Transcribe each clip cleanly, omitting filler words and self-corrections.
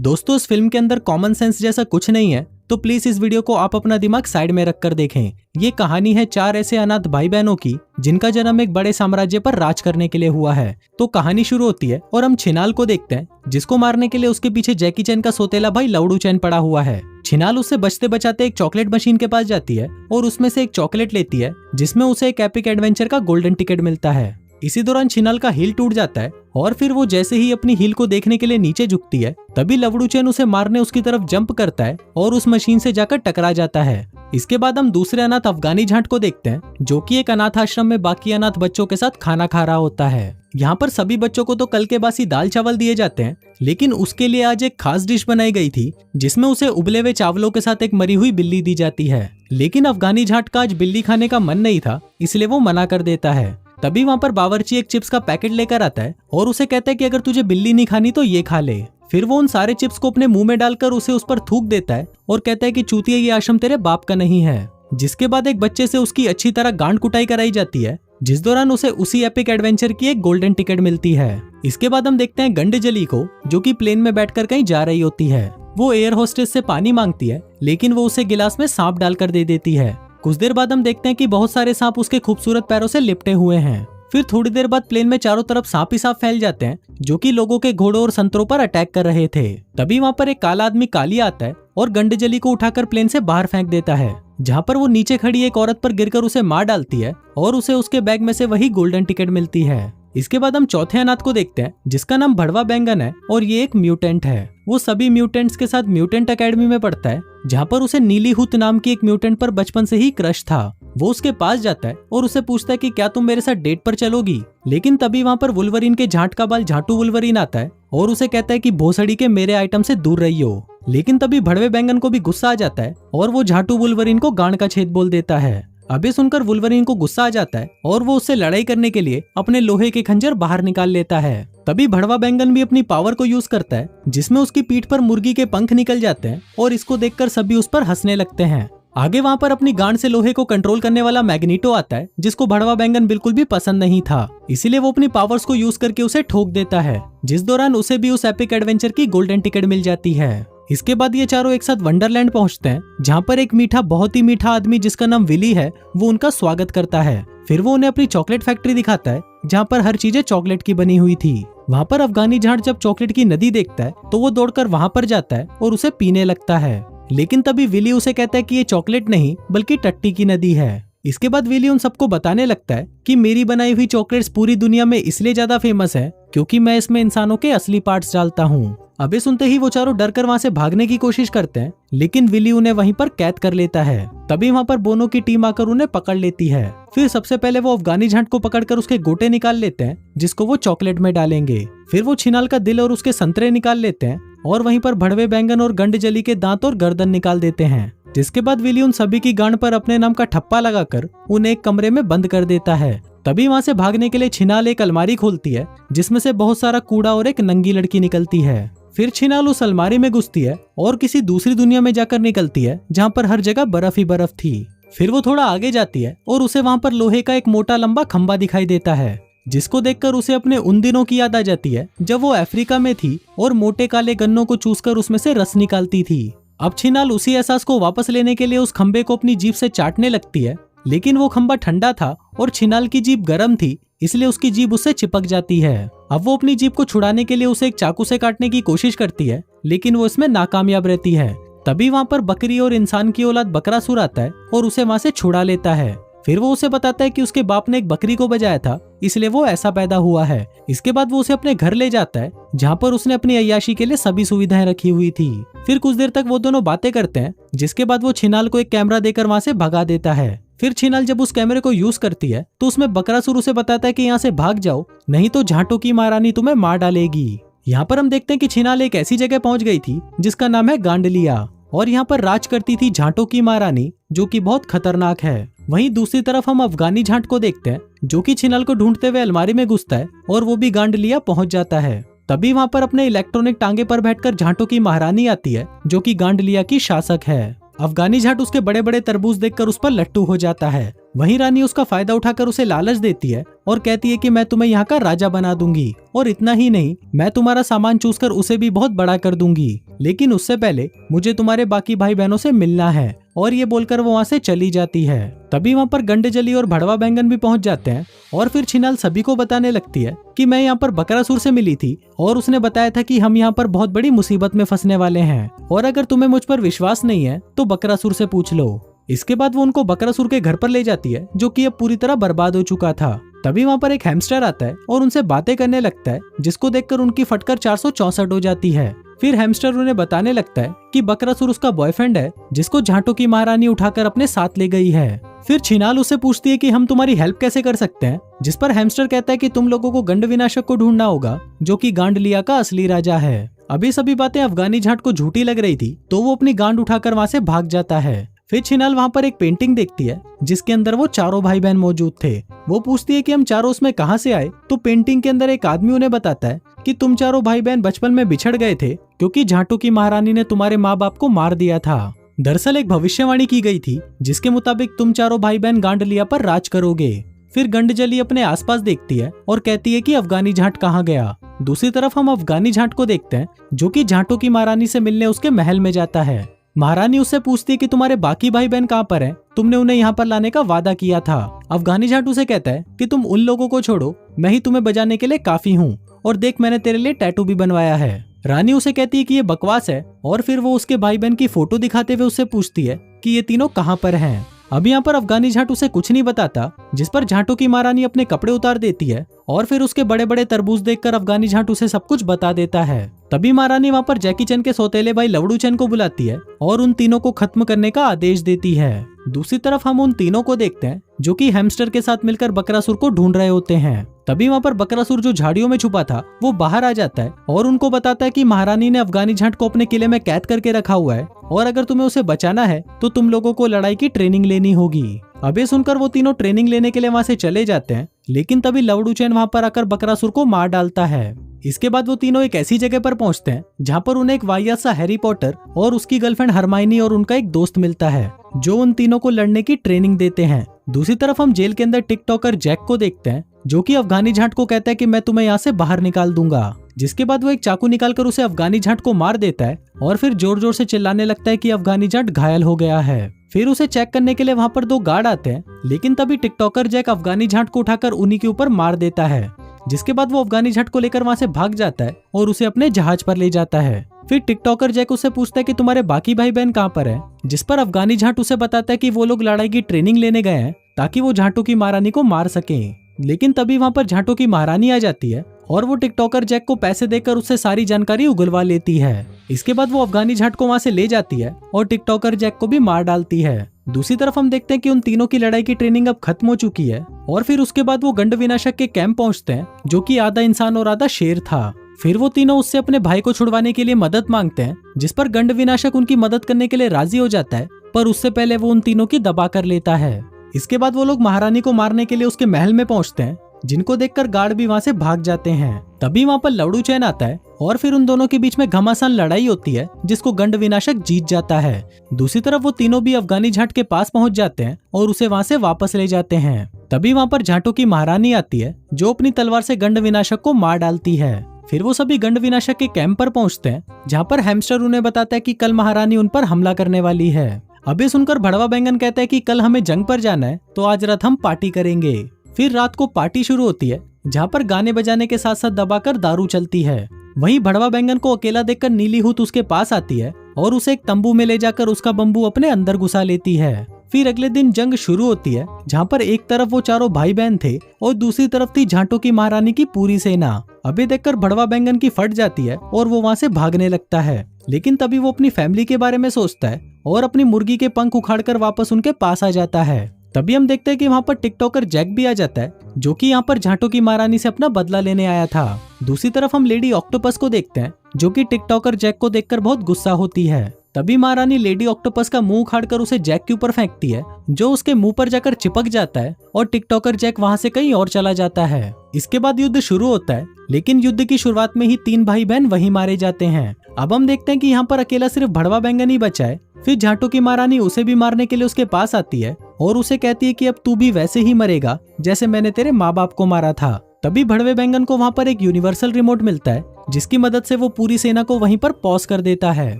दोस्तों इस फिल्म के अंदर कॉमन सेंस जैसा कुछ नहीं है, तो प्लीज इस वीडियो को आप अपना दिमाग साइड में रखकर देखें। ये कहानी है 4 ऐसे अनाथ भाई बहनों की जिनका जन्म एक बड़े साम्राज्य पर राज करने के लिए हुआ है। तो कहानी शुरू होती है और हम छिनाल को देखते हैं, जिसको मारने के लिए उसके पीछे जैकी चैन का सौतेला भाई लवड़ू चैन पड़ा हुआ है। छिनाल उससे बचते बचाते एक चॉकलेट मशीन के पास जाती है और उसमें से एक चॉकलेट लेती है, जिसमें उसे एक एपिक एडवेंचर का गोल्डन टिकट मिलता है। इसी दौरान छिनाल का हील टूट जाता है और फिर वो जैसे ही अपनी हील को देखने के लिए नीचे झुकती है, तभी लवड़ू चैन उसे मारने उसकी तरफ जंप करता है और उस मशीन से जाकर टकरा जाता है। इसके बाद हम दूसरे अनाथ अफगानी झांट को देखते हैं, जो कि एक अनाथ आश्रम में बाकी अनाथ बच्चों के साथ खाना खा रहा होता है। यहाँ पर सभी बच्चों को तो कल के बासी दाल चावल दिए जाते हैं, लेकिन उसके लिए आज एक खास डिश बनाई गई थी, जिसमें उसे उबले हुए चावलों के साथ एक मरी हुई बिल्ली दी जाती है। लेकिन अफगानी झांट का आज बिल्ली खाने का मन नहीं था, इसलिए वो मना कर देता है। तभी वहाँ पर बावर्ची एक चिप्स का पैकेट लेकर आता है और उसे कहता है कि अगर तुझे बिल्ली नहीं खानी तो ये खा ले। फिर वो उन सारे चिप्स को अपने मुंह में डालकर उसे उस पर थूक देता है और कहता है कि चूतिया, ये आश्रम तेरे बाप का नहीं है। जिसके बाद एक बच्चे से उसकी अच्छी तरह गांड कुटाई कराई जाती है, जिस दौरान उसे उसी एपिक एडवेंचर की एक गोल्डन टिकट मिलती है। इसके बाद हम देखते हैं गंडजली को, जो कि प्लेन में बैठकर कहीं जा रही होती है। वो एयर होस्टेस से पानी मांगती है, लेकिन वो उसे गिलास में सांप डालकर दे देती है। कुछ देर बाद हम देखते हैं कि बहुत सारे सांप उसके खूबसूरत पैरों से लिपटे हुए हैं। फिर थोड़ी देर बाद प्लेन में चारों तरफ सांप ही सांप फैल जाते हैं, जो कि लोगों के घोड़ों और संतरों पर अटैक कर रहे थे। तभी वहाँ पर एक काला आदमी काली आता है और गंडजली को उठाकर प्लेन से बाहर फेंक देता है, जहाँ पर वो नीचे खड़ी एक औरत पर गिरकर उसे मार डालती है और उसे उसके बैग में से वही गोल्डन टिकट मिलती है। इसके बाद हम चौथे अनाथ को देखते हैं, जिसका नाम भड़वा बैंगन है और ये एक म्यूटेंट है। वो सभी म्यूटेंट्स के साथ म्यूटेंट एकेडमी में पढ़ता है, जहाँ पर उसे नीली हुत नाम की एक म्यूटेंट पर बचपन से ही क्रश था। वो उसके पास जाता है और उसे पूछता है कि क्या तुम मेरे साथ डेट पर चलोगी। लेकिन तभी वहाँ पर वुल्वरीन के झांट का बाल झाटू वुल्वरीन आता है और उसे कहता है कि भोसड़ी के मेरे आइटम से दूर रहियो। लेकिन तभी भड़वे बैंगन को भी गुस्सा आ जाता है और वो झाटू वुल्वरीन को गांड का छेद बोल देता है। अभी सुनकर वुल्वरीन को गुस्सा आ जाता है और वो उससे लड़ाई करने के लिए अपने लोहे के खंजर बाहर निकाल लेता है। तभी भड़वा बैंगन भी अपनी पावर को यूज करता है, जिसमें उसकी पीठ पर मुर्गी के पंख निकल जाते हैं और इसको देखकर सभी उस पर हंसने लगते हैं। आगे वहाँ पर अपनी गांड से लोहे को कंट्रोल करने वाला मैग्नीटो आता है, जिसको भड़वा बैंगन बिल्कुल भी पसंद नहीं था, इसीलिए वो अपनी पावर्स को यूज करके उसे ठोक देता है, जिस दौरान उसे भी उस एपिक एडवेंचर की गोल्डन टिकट मिल जाती है। इसके बाद ये चारों एक साथ वंडरलैंड पहुंचते हैं, जहाँ पर एक मीठा, बहुत ही मीठा आदमी जिसका नाम विली है, वो उनका स्वागत करता है। फिर वो उन्हें अपनी चॉकलेट फैक्ट्री दिखाता है, जहाँ पर हर चीजें चॉकलेट की बनी हुई थी। वहाँ पर अफगानी झांट जब चॉकलेट की नदी देखता है तो वो दौड़कर वहाँ पर जाता है और उसे पीने लगता है। लेकिन तभी विली उसे कहता है कि ये चॉकलेट नहीं बल्कि टट्टी की नदी है। इसके बाद विली उन सबको बताने लगता है कि मेरी बनाई हुई चॉकलेट्स पूरी दुनिया में इसलिए ज्यादा फेमस है क्योंकि मैं इसमें इंसानों के असली पार्ट्स डालता हूँ। अबे सुनते ही वो चारों डरकर वहाँ से भागने की कोशिश करते हैं, लेकिन विली उन्हें वहीं पर कैद कर लेता है। तभी वहाँ पर बोनो की टीम आकर उन्हें पकड़ लेती है। फिर सबसे पहले वो अफगानी झांट को पकड़कर उसके गोटे निकाल लेते हैं, जिसको वो चॉकलेट में डालेंगे। फिर वो छिनाल का दिल और उसके संतरे निकाल लेते हैं और वहीं पर भड़वे बैंगन और गंडजली के दांत और गर्दन निकाल देते हैं। जिसके बाद विली उन सभी की गांड पर अपने नाम का ठप्पा लगाकर उन्हें एक कमरे में बंद कर देता है। तभी वहाँ से भागने के लिए छिनाल एक अलमारी खोलती है, जिसमें से बहुत सारा कूड़ा और एक नंगी लड़की निकलती है। फिर छिनाल उस अलमारी में घुसती है और किसी दूसरी दुनिया में जाकर निकलती है, जहाँ पर हर जगह बर्फ ही बर्फ थी। फिर वो थोड़ा आगे जाती है और उसे वहाँ पर लोहे का एक मोटा लंबा खंबा दिखाई देता है, जिसको देखकर उसे अपने उन दिनों की याद आ जाती है जब वो अफ्रीका में थी और मोटे काले गन्नों को चूसकर उसमें से रस निकालती थी। अब छिनाल उसी एहसास को वापस लेने के लिए उस खंबे को अपनी जीभ से चाटने लगती है, लेकिन वो खंबा ठंडा था और छिनाल की जीभ गर्म थी, इसलिए उसकी जीभ उससे चिपक जाती है। अब वो अपनी जीभ को छुड़ाने के लिए उसे एक चाकू से काटने की कोशिश करती है, लेकिन वो इसमें नाकामयाब रहती है। तभी वहाँ पर बकरी और इंसान की औलाद बकरासुर आता है और उसे वहाँ से छुड़ा लेता है। फिर वो उसे बताता है कि उसके बाप ने एक बकरी को बजाया था, इसलिए वो ऐसा पैदा हुआ है। इसके बाद वो उसे अपने घर ले जाता है, जहाँ पर उसने अपनी अय्याशी के लिए सभी सुविधाएं रखी हुई थी। फिर कुछ देर तक वो दोनों बातें करते हैं, जिसके बाद वो छिनाल को एक कैमरा देकर वहाँ से भगा देता है। फिर छिनाल जब उस कैमरे को यूज करती है तो उसमें बकरासुर उसे बताता है कि यहाँ से भाग जाओ, नहीं तो झांटों की महारानी तुम्हें मार डालेगी। यहाँ पर हम देखते हैं कि छिनाल एक ऐसी जगह पहुंच गई थी जिसका नाम है गांडलिया, और यहाँ पर राज करती थी झांटों की महारानी, जो कि बहुत खतरनाक है। वहीं दूसरी तरफ हम अफगानी झांट को देखते हैं, जो कि छिनाल को ढूंढते हुए अलमारी में घुसता है और वो भी गांडलिया पहुंच जाता है। तभी वहाँ पर अपने इलेक्ट्रॉनिक टांगे पर बैठकर झांटों की महारानी आती है, जो कि गांडलिया की शासक है। अफगानी झाट उसके बड़े बड़े तरबूज देखकर उस पर लट्टू हो जाता है। वहीं रानी उसका फायदा उठाकर उसे लालच देती है और कहती है कि मैं तुम्हें यहाँ का राजा बना दूंगी, और इतना ही नहीं, मैं तुम्हारा सामान चूस कर उसे भी बहुत बड़ा कर दूंगी, लेकिन उससे पहले मुझे तुम्हारे बाकी भाई बहनों से मिलना है। और ये बोलकर वो वहाँ से चली जाती है। तभी वहाँ पर गंडजली और भड़वा बैंगन भी पहुँच जाते हैं और फिर छिनाल सभी को बताने लगती है कि मैं यहाँ पर बकरासुर से मिली थी और उसने बताया था कि हम यहाँ पर बहुत बड़ी मुसीबत में फंसने वाले हैं, और अगर तुम्हें मुझ पर विश्वास नहीं है तो बकरासुर से पूछ लो। इसके बाद वो उनको बकरासुर के घर पर ले जाती है, जो कि अब पूरी तरह बर्बाद हो चुका था। तभी वहाँ पर एक हैमस्टर आता है और उनसे बातें करने लगता है, जिसको देखकर उनकी फटकर 464 हो जाती है। फिर हैमस्टर उन्हें बताने लगता है कि बकरासुर उसका बॉयफ्रेंड है, जिसको झांटो की महारानी उठाकर अपने साथ ले गई है। फिर छिनाल उससे पूछती है कि हम तुम्हारी हेल्प कैसे कर सकते हैं, जिस पर हैमस्टर कहता है कि तुम लोगों को गंड विनाशक को ढूंढना होगा, जो कि गांडलिया का असली राजा है। अभी सभी बातें अफगानी झाट को झूठी लग रही थी, तो वो अपनी गांड उठाकर वहाँ से भाग जाता है। फिर छिनाल वहाँ पर एक पेंटिंग देखती है, जिसके अंदर वो चारों भाई बहन मौजूद थे। वो पूछती है कि हम चारों उसमें कहाँ से आए, तो पेंटिंग के अंदर एक आदमी उन्हें बताता है कि तुम चारों भाई बहन बचपन में बिछड़ गए थे, क्योंकि झांटो की महारानी ने तुम्हारे माँ बाप को मार दिया था। दरअसल एक भविष्यवाणी की गई थी, जिसके मुताबिक तुम चारों भाई बहन गांडलिया पर राज करोगे। फिर गंडजली अपने आसपास देखती है और कहती है कि अफगानी झाट कहाँ गया। दूसरी तरफ हम अफगानी झाट को देखते हैं, जो कि झांटो की महारानी से मिलने उसके महल में जाता है। महारानी उससे पूछती है कि तुम्हारे बाकी भाई बहन कहाँ पर हैं? तुमने उन्हें यहाँ पर लाने का वादा किया था। अफगानी झाट उसे कहता है कि तुम उन लोगों को छोड़ो, मैं ही तुम्हें बजाने के लिए काफी हूँ, और देख मैंने तेरे लिए टैटू भी बनवाया है। रानी उसे कहती है कि ये बकवास है, और फिर वो उसके भाई बहन की फोटो दिखाते हुए उससे पूछती है कि ये तीनों कहाँ पर हैं। अब यहाँ पर अफगानी झाट उसे कुछ नहीं बताता, जिस पर झांटो की महारानी अपने कपड़े उतार देती है और फिर उसके बड़े बड़े तरबूज देखकर अफगानी झाट उसे सब कुछ बता देता है। तभी महारानी वहाँ पर जैकी चैन के सौतेले भाई लवड़ू चैन को बुलाती है और उन तीनों को खत्म करने का आदेश देती है। दूसरी तरफ हम उन तीनों को देखते हैं, जो कि हैमस्टर के साथ मिलकर बकरासुर को ढूंढ रहे होते हैं। तभी वहाँ पर बकरासुर, जो झाड़ियों में छुपा था, वो बाहर आ जाता है और उनको बताता है कि महारानी ने अफगानी झाट को अपने किले में कैद करके रखा हुआ है, और अगर तुम्हें उसे बचाना है तो तुम लोगों को लड़ाई की ट्रेनिंग लेनी होगी। अब ये सुनकर वो तीनों ट्रेनिंग लेने के लिए वहाँ से चले जाते हैं, लेकिन तभी लवड़ू चैन वहाँ पर आकर बकरासुर को मार डालता है। इसके बाद वो तीनों एक ऐसी जगह पर पहुंचते हैं जहाँ पर उन्हें एक वाहियात सा हैरी पॉटर और उसकी गर्लफ्रेंड हरमाइनी और उनका एक दोस्त मिलता है, जो उन तीनों को लड़ने की ट्रेनिंग देते हैं। दूसरी तरफ हम जेल के अंदर टिकटॉकर जैक को देखते हैं, जो कि अफगानी झाट को कहता है कि मैं तुम्हें यहाँ से बाहर निकाल दूंगा। जिसके बाद वो एक चाकू निकालकर उसे अफगानी झाट को मार देता है और फिर जोर जोर से चिल्लाने लगता है कि अफगानी झाट घायल हो गया है। फिर उसे चेक करने के लिए वहाँ पर 2 गार्ड आते हैं, लेकिन तभी टिकटॉकर जैक अफगानी झाट को उठाकर उन्हीं के ऊपर मार देता है। जिसके बाद वो अफगानी झट को लेकर वहाँ से भाग जाता है और उसे अपने जहाज पर ले जाता है। फिर टिकटॉकर जैक उससे पूछता है कि तुम्हारे बाकी भाई बहन कहाँ पर हैं, जिस पर अफगानी झाट उसे बताता है कि वो लोग लड़ाई की ट्रेनिंग लेने गए हैं ताकि वो झाटो की महारानी को मार सकें। लेकिन तभी वहाँ पर झाटो की महारानी आ जाती है और वो टिकटॉकर जैक को पैसे देकर उससे सारी जानकारी उगलवा लेती है। इसके बाद वो अफगानी झाट को वहाँ से ले जाती है और टिकटॉकर जैक को भी मार डालती है। दूसरी तरफ हम देखते हैं कि उन तीनों की लड़ाई की ट्रेनिंग अब खत्म हो चुकी है और फिर उसके बाद वो गंड विनाशक के कैंप पहुंचते हैं, जो कि आधा इंसान और आधा शेर था। फिर वो तीनों उससे अपने भाई को छुड़वाने के लिए मदद मांगते हैं, जिस पर गंड विनाशक उनकी मदद करने के लिए राजी हो जाता है, पर उससे पहले वो उन तीनों की दबा कर लेता है। इसके बाद वो लोग महारानी को मारने के लिए उसके महल में पहुंचते हैं, जिनको देखकर गार्ड भी वहां से भाग जाते हैं। तभी वहां पर लवड़ू चैन आता है और फिर उन दोनों के बीच में घमासान लड़ाई होती है, जिसको गंड विनाशक जीत जाता है। दूसरी तरफ वो तीनों भी अफगानी झाट के पास पहुंच जाते हैं और उसे वहां से वापस ले जाते हैं। तभी वहां पर झाटो की महारानी आती है, जो अपनी तलवार से गंड विनाशक को मार डालती है। फिर वो सभी गंड विनाशक के कैंप पर पहुंचते हैं, जहाँ पर हैमस्टर उन्हें बताता है कि कल महारानी उन पर हमला करने वाली है। अभी सुनकर भड़वा बैंगन कहता है कि कल हमें जंग पर जाना है, तो आज रात हम पार्टी करेंगे। फिर रात को पार्टी शुरू होती है, जहाँ पर गाने बजाने के साथ साथ दबाकर दारू चलती है। वहीं भड़वा बैंगन को अकेला देखकर नीली हूत उसके पास आती है और उसे एक तंबू में ले जाकर उसका बम्बू अपने अंदर घुसा लेती है। फिर अगले दिन जंग शुरू होती है, जहाँ पर एक तरफ वो चारों भाई बहन थे और दूसरी तरफ थी झाटो की महारानी की पूरी सेना। अभी देखकर भड़वा बैंगन की फट जाती है और वो वहाँ से भागने लगता है, लेकिन तभी वो अपनी फैमिली के बारे में सोचता है और अपनी मुर्गी के पंख उखाड़कर वापस उनके पास आ जाता है। तभी हम देखते हैं कि वहाँ पर टिकटॉकर जैक भी आ जाता है, जो कि यहाँ पर झाटो की महारानी से अपना बदला लेने आया था। दूसरी तरफ हम लेडी ऑक्टोपस को देखते हैं, जो कि टिकटॉकर जैक को देखकर बहुत गुस्सा होती है। तभी महारानी लेडी ऑक्टोपस का मुंह उखाड़कर उसे जैक के ऊपर फेंकती है, जो उसके मुंह पर जाकर चिपक जाता है और टिकटॉकर जैक वहाँ से कहीं और चला जाता है। इसके बाद युद्ध शुरू होता है, लेकिन युद्ध की शुरुआत में ही 3 भाई बहन वहीं मारे जाते हैं। अब हम देखते हैं कि यहाँ पर अकेला सिर्फ भड़वा बैंगन ही बचा है। फिर झाटो की महारानी उसे भी मारने के लिए उसके पास आती है और उसे कहती है कि अब तू भी वैसे ही मरेगा जैसे मैंने तेरे माँ बाप को मारा था। तभी भड़वे बैंगन को वहाँ पर एक यूनिवर्सल रिमोट मिलता है जिसकी मदद से वो पूरी सेना को वहीं पर पॉज कर देता है।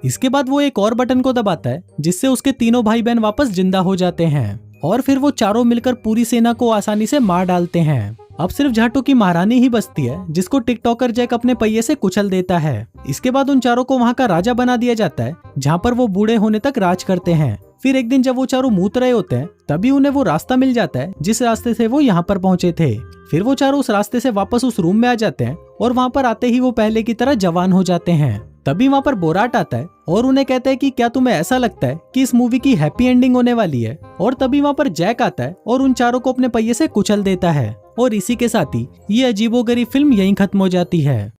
इसके बाद वो एक और बटन को दबाता है जिससे उसके तीनों भाई बहन वापस जिंदा हो जाते हैं और फिर वो चारों मिलकर पूरी सेना को आसानी से मार डालते हैं। अब सिर्फ झाटू की महारानी ही बचती है जिसको टिकटॉकर जैक अपने पहिए से कुचल देता है। इसके बाद उन चारों को वहाँ का राजा बना दिया जाता है जहाँ पर वो बूढ़े होने तक राज करते हैं। फिर एक दिन जब वो चारों मूत रहे होते हैं तभी उन्हें वो रास्ता मिल जाता है जिस रास्ते से वो यहाँ पर पहुंचे थे। फिर वो चारों उस रास्ते से वापस उस रूम में आ जाते हैं और वहाँ पर आते ही वो पहले की तरह जवान हो जाते हैं। तभी वहाँ पर बोराट आता है और उन्हें कहता है कि क्या तुम्हें ऐसा लगता है कि इस मूवी की हैप्पी एंडिंग होने वाली है। और तभी वहाँ पर जैक आता है और उन चारों को अपने पहिए से कुचल देता है और इसी के साथ ही ये अजीबोगरीब फिल्म यहीं खत्म हो जाती है।